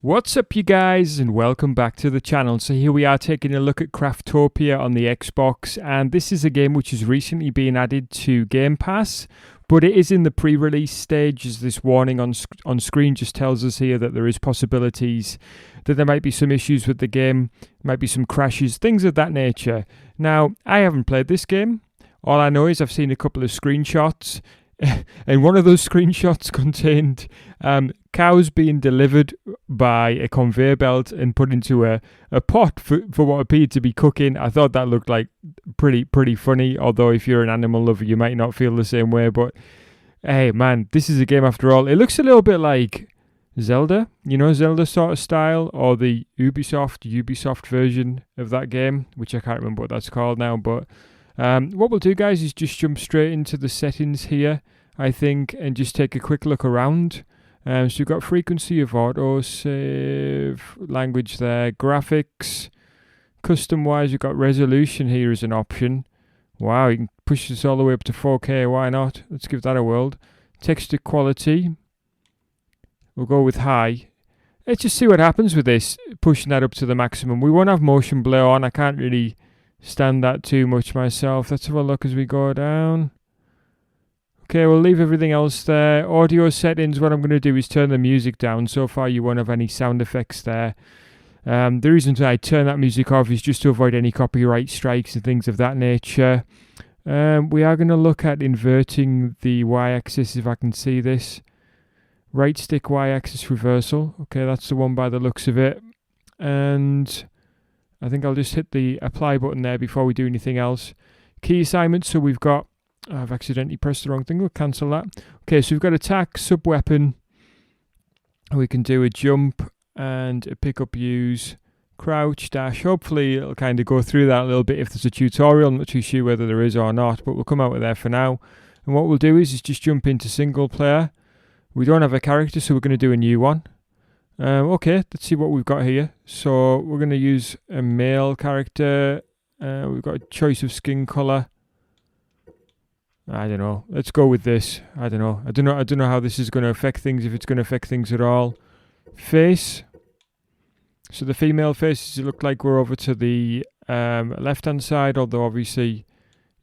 What's up, you guys, and welcome back to the channel. So here we are taking a look at Craftopia on the Xbox, and this is a game which has recently been added to Game Pass, but it is in the pre-release stage, as this warning on screen just tells us here that there is possibilities that there might be some issues with the game, might be some crashes, things of that nature. Now, I haven't played this game. All I know is I've seen a couple of screenshots, and one of those screenshots contained cows being delivered by a conveyor belt and put into a pot for what appeared to be cooking. I thought that looked like pretty funny, although if you're an animal lover you might not feel the same way. But hey man, this is a game after all. It looks a little bit like Zelda, Zelda sort of style, or the Ubisoft version of that game, which I can't remember what that's called now. But what we'll do, guys, is just jump straight into the settings here, I think, and just take a quick look around. So you've got frequency of autosave, language there, graphics, custom wise, you've got resolution here as an option. Wow, you can push this all the way up to 4K, why not? Let's give that a whirl. Texture quality, we'll go with high. Let's just see what happens with this, pushing that up to the maximum. We won't have motion blur on, I can't really stand that too much myself. Let's have a look as we go down. Okay, we'll leave everything else there. Audio settings, what I'm going to do is turn the music down. So far you won't have any sound effects there. The reason I turn that music off is just to avoid any copyright strikes and things of that nature. We are going to look at inverting the y-axis, if I can see this. Right stick y-axis reversal. Okay, that's the one by the looks of it. And I think I'll just hit the apply button there before we do anything else. Key assignments, so we've got, I've accidentally pressed the wrong thing, we'll cancel that. Okay, so we've got attack, sub-weapon. We can do a jump and a pick up, use, crouch, dash. Hopefully it'll kind of go through that a little bit if there's a tutorial. I'm not too sure whether there is or not, but we'll come out with there for now. And what we'll do is just jump into single player. We don't have a character, so we're going to do a new one. Okay, let's see what we've got here. So we're going to use a male character. We've got a choice of skin color. I don't know. Let's go with this. I don't know how this is going to affect things, if it's going to affect things at all. Face. So the female faces, it look like we're over to the left-hand side, although obviously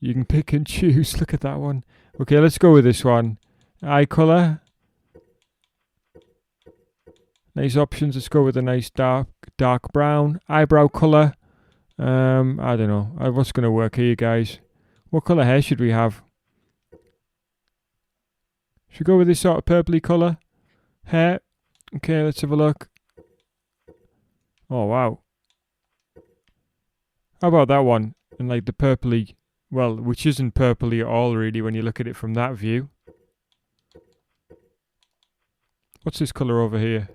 you can pick and choose. Look at that one. Okay, let's go with this one. Eye color. Nice options. Let's go with a nice dark brown. Eyebrow color. I don't know. What's going to work here, guys? What color hair should we have? Should we go with this sort of purpley color hair? Okay, let's have a look. Oh, wow. How about that one? And like the purpley, well, which isn't purpley at all, really, when you look at it from that view. What's this color over here?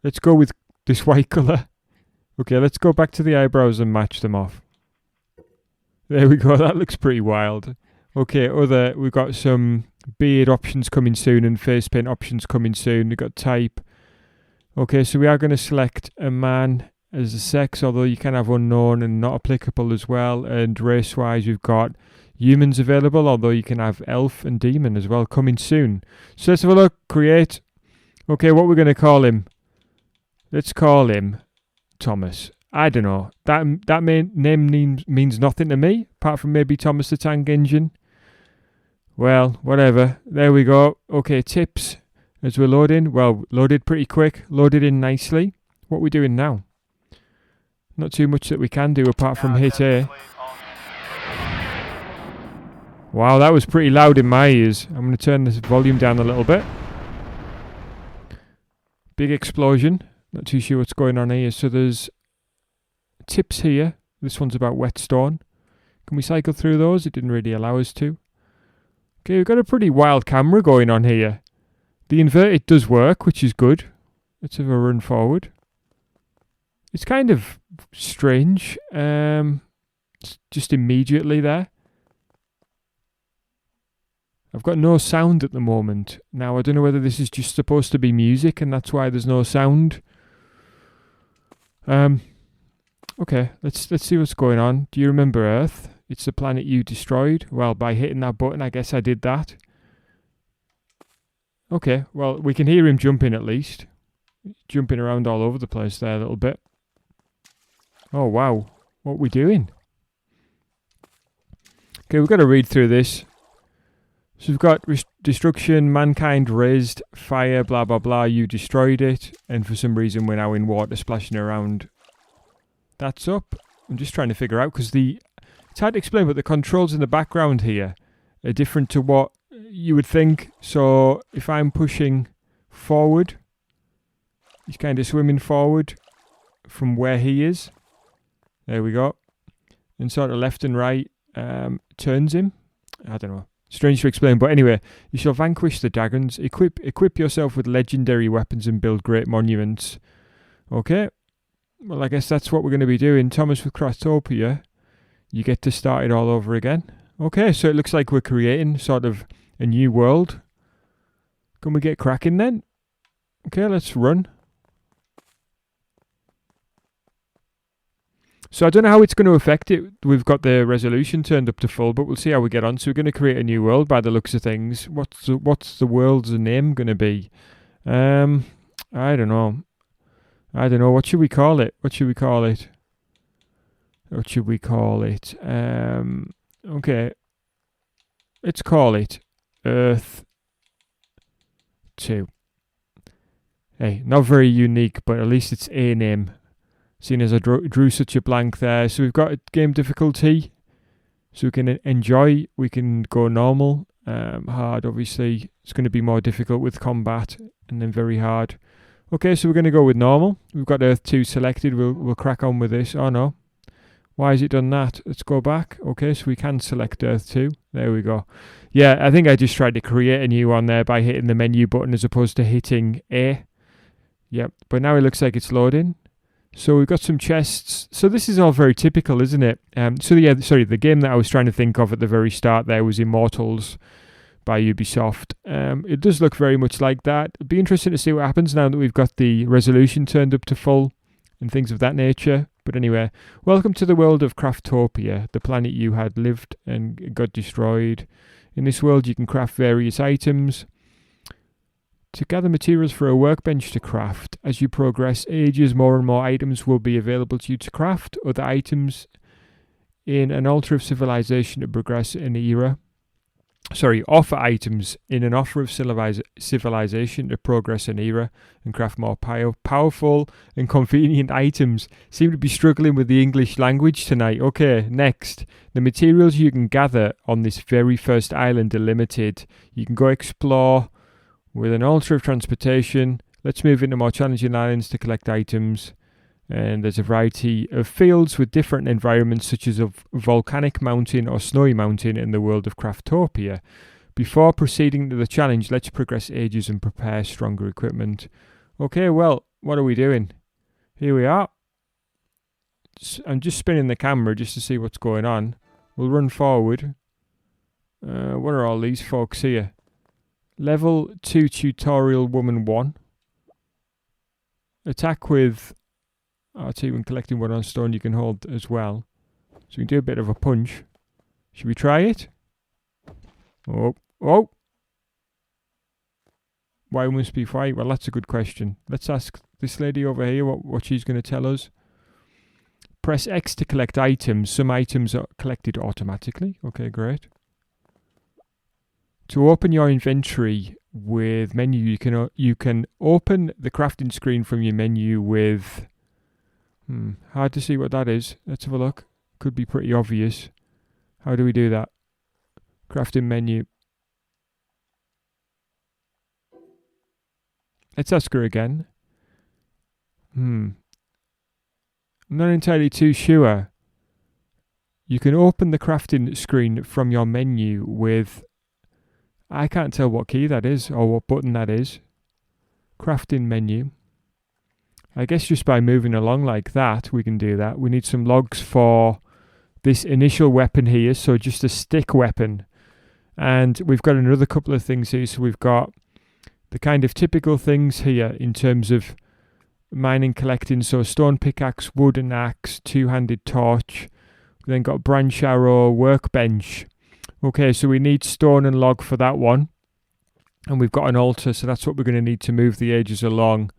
Let's go with this white colour. Okay, let's go back to the eyebrows and match them off. There we go, that looks pretty wild. Okay, we've got some beard options coming soon and face paint options coming soon. We've got type. Okay, so we are going to select a man as a sex, although you can have unknown and not applicable as well. And race-wise, we've got humans available, although you can have elf and demon as well coming soon. So let's have a look. Create. Okay, what we're going to call him. Let's call him Thomas. I don't know. That name means nothing to me, apart from maybe Thomas the Tank Engine. Well, whatever. There we go. Okay, tips as we're loading. Well, loaded pretty quick. Loaded in nicely. What are we doing now? Not too much that we can do apart from hit A. Wow, that was pretty loud in my ears. I'm going to turn this volume down a little bit. Big explosion. Not too sure what's going on here. So there's tips here. This one's about whetstone. Can we cycle through those? It didn't really allow us to. Okay, we've got a pretty wild camera going on here. The inverted does work, which is good. Let's have a run forward. It's kind of strange. Just immediately there. I've got no sound at the moment. Now, I don't know whether this is just supposed to be music and that's why there's no sound. Okay, let's see what's going on. Do you remember Earth? It's the planet you destroyed. Well, by hitting that button, I guess I did that. Okay, well, we can hear him jumping at least. Jumping around all over the place there a little bit. Oh, wow. What are we doing? Okay, we've got to read through this. So we've got destruction, mankind raised fire, blah, blah, blah. You destroyed it. And for some reason, we're now in water splashing around. That's up. I'm just trying to figure out, because it's hard to explain, but the controls in the background here are different to what you would think. So if I'm pushing forward, he's kind of swimming forward from where he is. There we go. And sort of left and right turns him. I don't know. Strange to explain, but anyway, you shall vanquish the dragons, equip yourself with legendary weapons and build great monuments. Okay. Well, I guess that's what we're going to be doing. Thomas with Craftopia, you get to start it all over again. Okay, so it looks like we're creating sort of a new world. Can we get cracking then? Okay, let's run. So I don't know how it's going to affect it. We've got the resolution turned up to full, but we'll see how we get on. So we're going to create a new world by the looks of things. What's the world's name going to be? I don't know. What should we call it? Okay. Let's call it Earth 2. Hey, not very unique, but at least it's a name. Seeing as I drew such a blank there. So we've got a game difficulty. So we can enjoy. We can go normal. Hard, obviously. It's going to be more difficult with combat. And then very hard. Okay, so we're going to go with normal. We've got Earth 2 selected. We'll crack on with this. Oh, no. Why has it done that? Let's go back. Okay, so we can select Earth 2. There we go. Yeah, I think I just tried to create a new one there by hitting the menu button as opposed to hitting A. Yep, but now it looks like it's loading. So we've got some chests. So this is all very typical, isn't it? The game that I was trying to think of at the very start there was Immortals by Ubisoft. It does look very much like that. It'd be interesting to see what happens now that we've got the resolution turned up to full and things of that nature. But anyway, welcome to the world of Craftopia, the planet you had lived and got destroyed. In this world you can craft various items. To gather materials for a workbench to craft, as you progress ages, more and more items will be available to you to craft. Other items in an altar of civilization to progress an era. Offer items in an offer of civilization to progress an era and craft more powerful and convenient items. Seem to be struggling with the English language tonight. Okay, next. The materials you can gather on this very first island are limited. You can go explore with an altar of transportation. Let's move into more challenging islands to collect items. And there's a variety of fields with different environments, such as a volcanic mountain or snowy mountain in the world of Craftopia. Before proceeding to the challenge, let's progress ages and prepare stronger equipment. Okay, well, what are we doing? Here we are. I'm just spinning the camera just to see what's going on. We'll run forward. What are all these folks here? Level 2 Tutorial Woman 1. Attack with RT when collecting wood on stone you can hold as well. So we can do a bit of a punch. Should we try it? Oh. Why must be fight? Well, that's a good question. Let's ask this lady over here what she's going to tell us. Press X to collect items. Some items are collected automatically. Okay, great. To open your inventory with menu, you can open the crafting screen from your menu with... hard to see what that is. Let's have a look. Could be pretty obvious. How do we do that? Crafting menu. Let's ask her again. I'm not entirely too sure. You can open the crafting screen from your menu with... I can't tell what key that is or what button that is. Crafting menu. I guess just by moving along like that, we can do that. We need some logs for this initial weapon here, so just a stick weapon. And we've got another couple of things here. So we've got the kind of typical things here in terms of mining, collecting. So stone pickaxe, wooden axe, two-handed torch. We then got branch arrow, workbench. Okay, so we need stone and log for that one. And we've got an altar, so that's what we're going to need to move the edges along.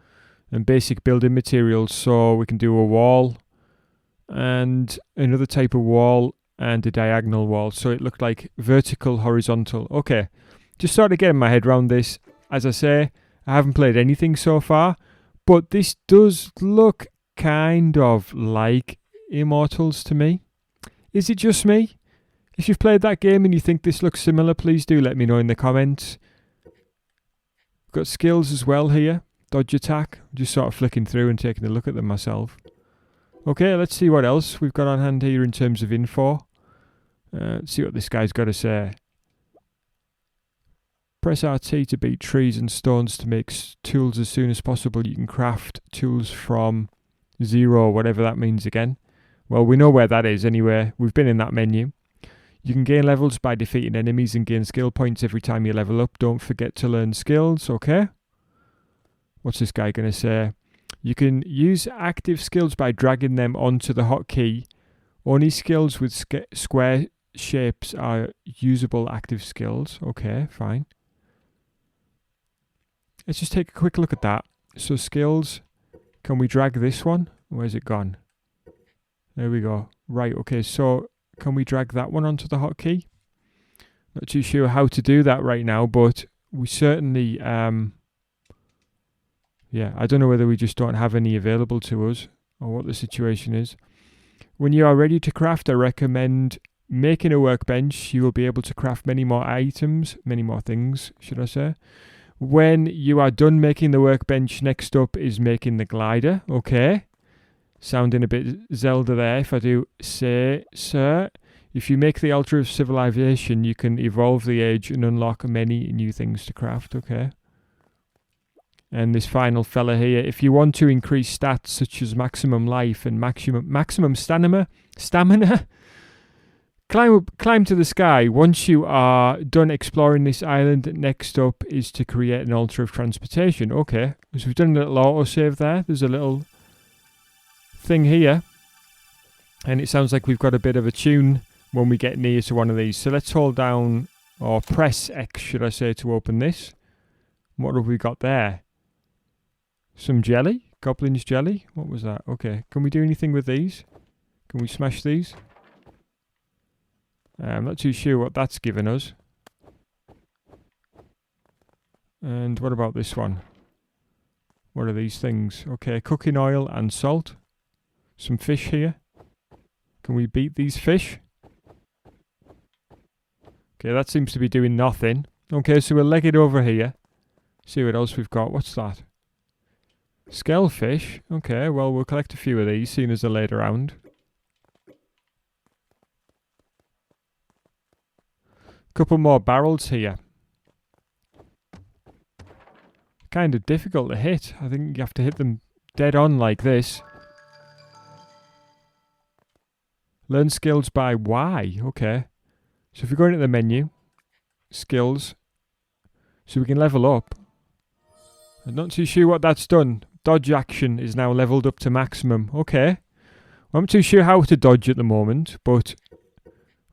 And basic building materials, so we can do a wall and another type of wall and a diagonal wall. So it looked like vertical, horizontal. Okay, just sort of getting my head around this. As I say, I haven't played anything so far, but this does look kind of like Immortals to me. Is it just me? If you've played that game and you think this looks similar, please do let me know in the comments. We've got skills as well here. Dodge attack. Just sort of flicking through and taking a look at them myself. Okay, let's see what else we've got on hand here in terms of info. Let's see what this guy's got to say. Press RT to beat trees and stones to make tools as soon as possible. You can craft tools from 0, whatever that means again. Well, we know where that is anyway. We've been in that menu. You can gain levels by defeating enemies and gain skill points every time you level up. Don't forget to learn skills, okay? What's this guy going to say? You can use active skills by dragging them onto the hotkey. Only skills with square shapes are usable active skills. Okay, fine. Let's just take a quick look at that. So skills, can we drag this one? Where's it gone? There we go. Right, okay, so can we drag that one onto the hotkey? Not too sure how to do that right now, but we certainly... yeah, I don't know whether we just don't have any available to us or what the situation is. When you are ready to craft, I recommend making a workbench. You will be able to craft many more items, many more things, should I say. When you are done making the workbench, next up is making the glider. Okay. Sounding a bit Zelda there, if I do say, sir. If you make the altar of civilization, you can evolve the age and unlock many new things to craft. Okay. And this final fella here, if you want to increase stats such as maximum life and maximum stamina, climb to the sky. Once you are done exploring this island, next up is to create an altar of transportation. Okay, so we've done a little autosave there. There's a little thing here, and it sounds like we've got a bit of a tune when we get near to one of these. So let's hold down, or press X, should I say, to open this. What have we got there? Some jelly? Goblin's jelly? What was that? Okay. Can we do anything with these? Can we smash these? I'm not too sure what that's given us. And what about this one? What are these things? Okay, cooking oil and salt. Some fish here. Can we beat these fish? Okay, that seems to be doing nothing. Okay, so we'll leg it over here. See what else we've got. What's that? Scalefish. Okay, well, we'll collect a few of these, seeing as they're laid around. Couple more barrels here. Kind of difficult to hit. I think you have to hit them dead on like this. Learn skills by Y. Okay. So if we go into the menu, skills, so we can level up. I'm not too sure what that's done. Dodge action is now leveled up to maximum. Okay. I'm not too sure how to dodge at the moment, but...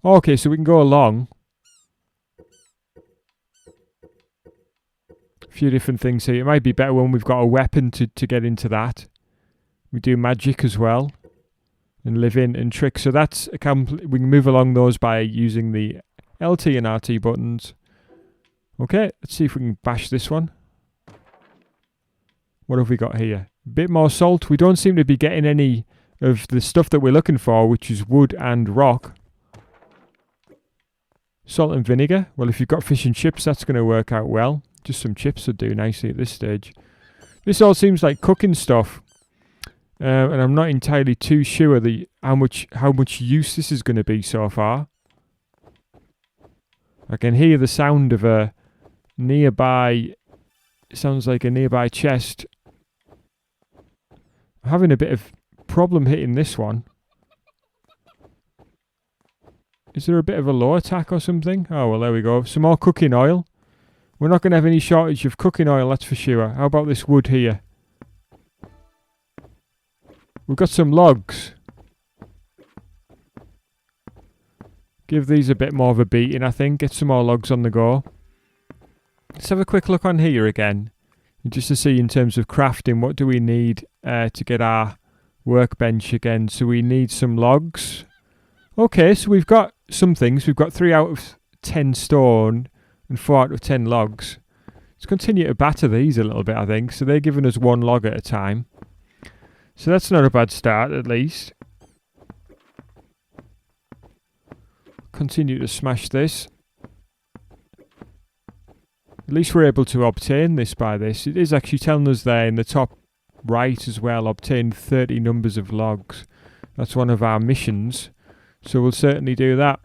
Okay, so we can go along. A few different things here. It might be better when we've got a weapon to get into that. We do magic as well. And live in and trick. So that's we can move along those by using the LT and RT buttons. Okay, let's see if we can bash this one. What have we got here? A bit more salt. We don't seem to be getting any of the stuff that we're looking for, which is wood and rock. Salt and vinegar. Well, if you've got fish and chips, that's going to work out well. Just some chips would do nicely at this stage. This all seems like cooking stuff. And I'm not entirely too sure how much use this is going to be so far. I can hear the sound of a nearby... It sounds like a nearby chest. I'm having a bit of problem hitting this one. Is there a bit of a low attack or something? Oh, well, there we go. Some more cooking oil. We're not going to have any shortage of cooking oil, that's for sure. How about this wood here? We've got some logs. Give these a bit more of a beating, I think. Get some more logs on the go. Let's have a quick look on here again, just to see in terms of crafting, what do we need to get our workbench again. So we need some logs. Okay, so we've got some things. We've got 3 out of 10 stone and 4 out of 10 logs. Let's continue to batter these a little bit, I think. So they're giving us 1 log at a time. So that's not a bad start, at least. Continue to smash this. At least we're able to obtain this by this. It is actually telling us there in the top right as well, obtain 30 numbers of logs. That's one of our missions. So we'll certainly do that.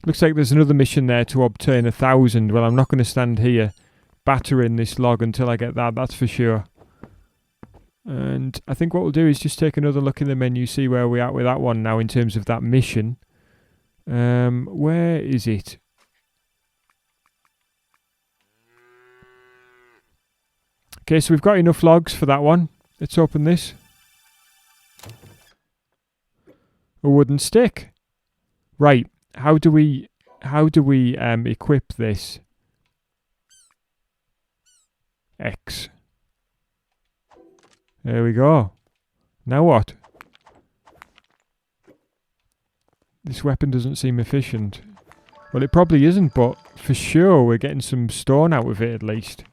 Looks like there's another mission there to obtain 1,000. Well, I'm not going to stand here battering this log until I get that, that's for sure. And I think what we'll do is just take another look in the menu, see where we're at with that one now in terms of that mission. Where is it? Okay, so we've got enough logs for that one. Let's open this. A wooden stick. Right. How do we equip this? X. There we go. Now what? This weapon doesn't seem efficient. Well, it probably isn't, but for sure we're getting some stone out of it at least.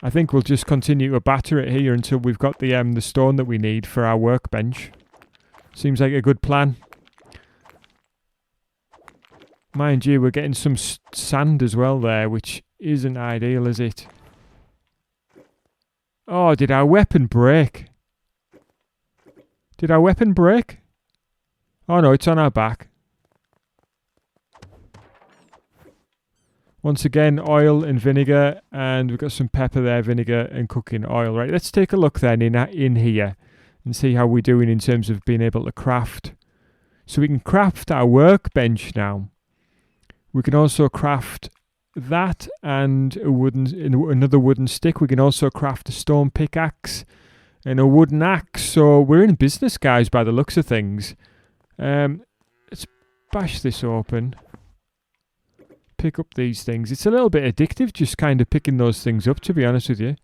I think we'll just continue to batter it here until we've got the stone that we need for our workbench. Seems like a good plan. Mind you, we're getting some sand as well there, which isn't ideal, is it? Oh, did our weapon break? Did our weapon break? Oh no, it's on our back. Once again, oil and vinegar, and we've got some pepper there, vinegar and cooking oil. Right, let's take a look then in here and see how we're doing in terms of being able to craft. So we can craft our workbench now. We can also craft that and another wooden stick. We can also craft a stone pickaxe and a wooden axe. So we're in business, guys, by the looks of things. Let's bash this open. Pick up these things. It's a little bit addictive just kind of picking those things up, to be honest with you.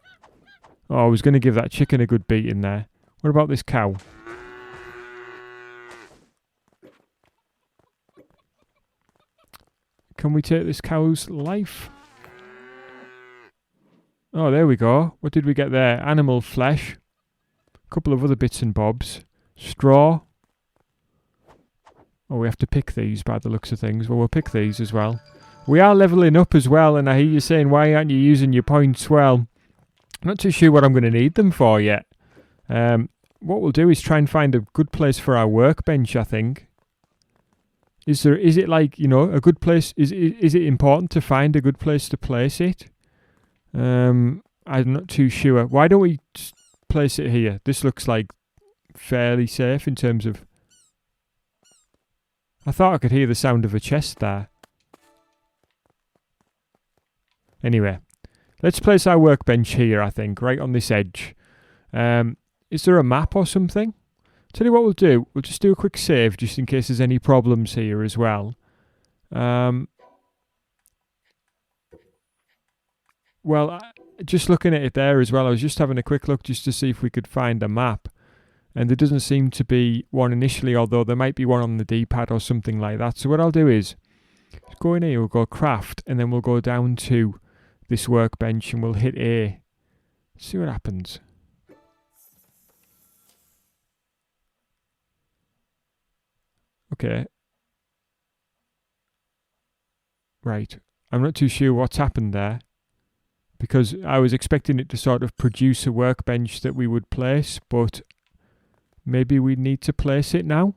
Oh, I was going to give that chicken a good beat in there. What about this cow? Can we take this cow's life? Oh, there we go. What did we get there? Animal flesh. A couple of other bits and bobs. Straw. Oh, we have to pick these by the looks of things. Well, we'll pick these as well. We are leveling up as well, and I hear you saying, why aren't you using your points? Well, I'm not too sure what I'm going to need them for yet. What we'll do is try and find a good place for our workbench, I think. Is it like, you know, a good place? Is it important to find a good place to place it? I'm not too sure. Why don't we place it here? This looks like fairly safe in terms of... I thought I could hear the sound of a chest there. Anyway, let's place our workbench here, I think, right on this edge. Is there a map or something? Tell you what we'll do. We'll just do a quick save just in case there's any problems here as well. Just looking at it there as well, I was just having a quick look just to see if we could find a map. And there doesn't seem to be one initially, although there might be one on the D-pad or something like that. So what I'll do is, go in here, we'll go craft, and then we'll go down to this workbench and we'll hit A. See what happens. Okay. Right. I'm not too sure what's happened there, because I was expecting it to sort of produce a workbench that we would place, but maybe we need to place it now.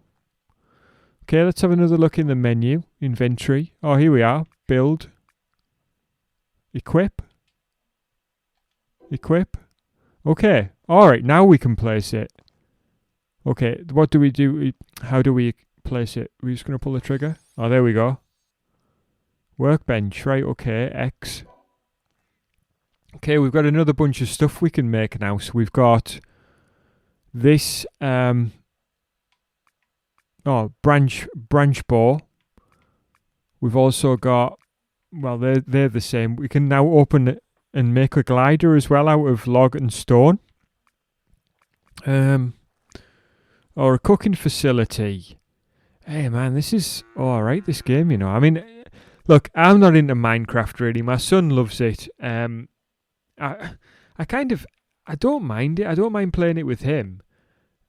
Okay, let's have another look in the menu. Inventory. Oh, here we are. Build. Equip. Equip. Okay. Alright, now we can place it. Okay, what do we do? How do we place it? We're just going to pull the trigger. Oh, there we go. Workbench. Right, okay. X. Okay, we've got another bunch of stuff we can make now. So we've got this... branch bow. We've also got well, they're the same. We can now open it and make a glider as well out of log and stone. Or a cooking facility. Hey man, this is alright, this game, you know. I mean, look, I'm not into Minecraft really. My son loves it. I don't mind it. I don't mind playing it with him.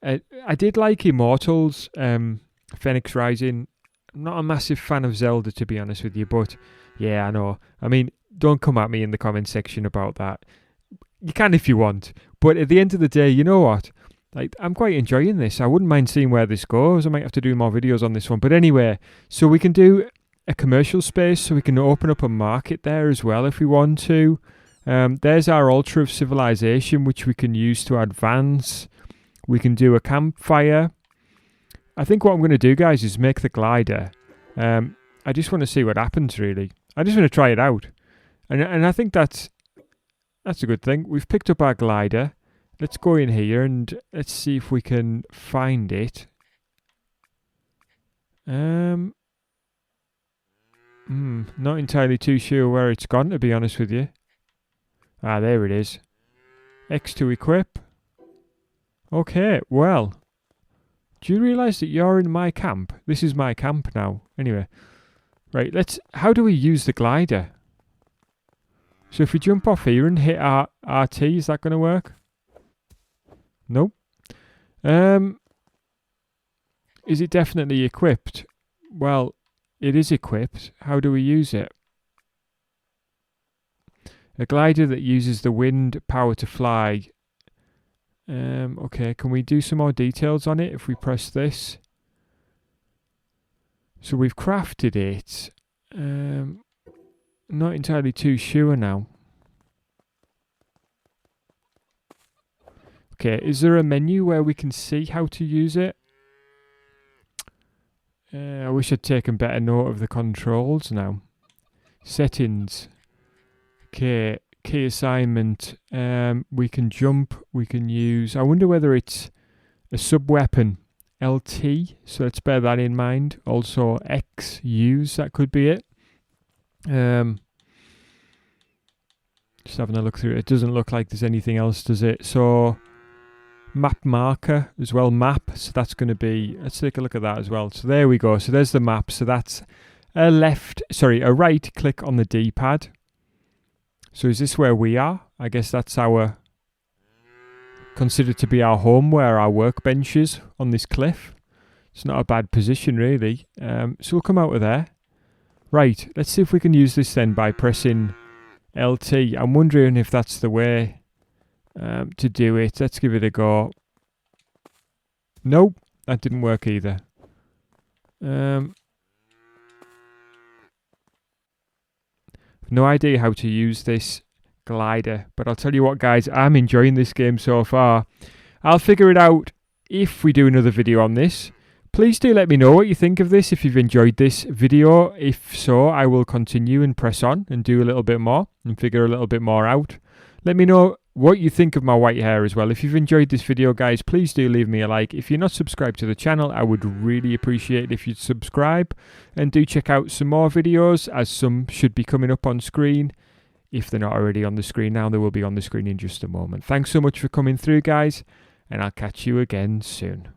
I did like Immortals, Phoenix Rising. I'm not a massive fan of Zelda, to be honest with you, but yeah, I know. I mean, don't come at me in the comment section about that. You can if you want, but at the end of the day, you know what? Like, I'm quite enjoying this. I wouldn't mind seeing where this goes. I might have to do more videos on this one. But anyway, so we can do a commercial space, so we can open up a market there as well if we want to. There's our altar of civilization, which we can use to advance. We can do a campfire. I think what I'm going to do, guys, is make the glider. I just want to see what happens, really. I just want to try it out. And I think that's a good thing. We've picked up our glider. Let's go in here and let's see if we can find it. Not entirely too sure where it's gone, to be honest with you. Ah, there it is. X to equip. Okay, well. Do you realise that you're in my camp? This is my camp now. Anyway. Right, how do we use the glider? So if we jump off here and hit our RT, is that going to work? Nope. Is it definitely equipped? Well, it is equipped. How do we use it? A glider that uses the wind power to fly. Okay, can we do some more details on it if we press this? So we've crafted it. Not entirely too sure now. Okay, is there a menu where we can see how to use it? I wish I'd taken better note of the controls now. Settings. Okay, key assignment. We can jump, we can use... I wonder whether it's a sub-weapon. LT, so let's bear that in mind. Also X, use, that could be it. Just having a look through it. It doesn't look like there's anything else, does it? So... map marker as well, map, so that's going to be, let's take a look at that as well. So there we go, so there's the map. So that's a right click on the D-pad. So is this where we are? I guess that's considered to be our home, where our workbench is on this cliff. It's not a bad position really. So we'll come out of there. Right, let's see if we can use this then by pressing LT. I'm wondering if that's the way to do it. Let's give it a go. Nope, that didn't work either. No idea how to use this glider, but I'll tell you what, guys, I'm enjoying this game so far. I'll figure it out if we do another video on this. Please do let me know what you think of this if you've enjoyed this video. If so, I will continue and press on and do a little bit more and figure a little bit more out. Let me know what you think of my white hair as well. If you've enjoyed this video, guys, please do leave me a like. If you're not subscribed to the channel, I would really appreciate it if you'd subscribe. And do check out some more videos, as some should be coming up on screen. If they're not already on the screen now, they will be on the screen in just a moment. Thanks so much for coming through, guys, and I'll catch you again soon.